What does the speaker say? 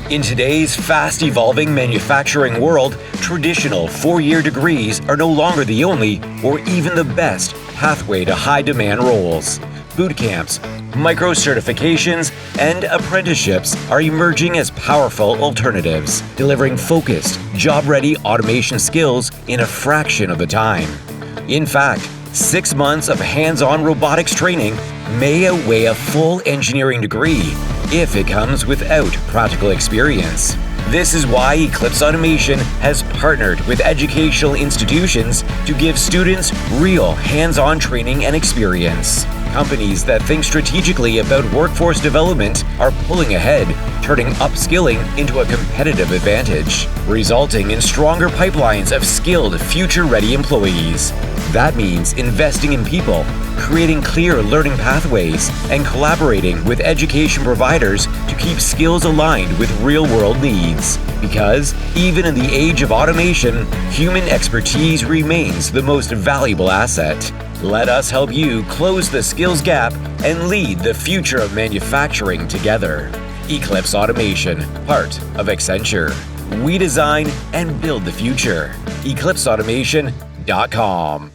In today's fast-evolving manufacturing world, traditional four-year degrees are no longer the only or even the best pathway to high-demand roles. Boot camps, micro-certifications, and apprenticeships are emerging as powerful alternatives, delivering focused, job-ready automation skills in a fraction of the time. In fact, 6 months of hands-on robotics training may outweigh a full engineering degree if it comes without practical experience. This is why Eclipse Automation has partnered with educational institutions to give students real hands-on training and experience. Companies that think strategically about workforce development are pulling ahead, turning upskilling into a competitive advantage, resulting in stronger pipelines of skilled, future-ready employees. That means investing in people, creating clear learning pathways, and collaborating with education providers to keep skills aligned with real-world needs. Because even in the age of automation, human expertise remains the most valuable asset. Let us help you close the skills gap and lead the future of manufacturing together. Eclipse Automation, part of Accenture. We design and build the future. EclipseAutomation.com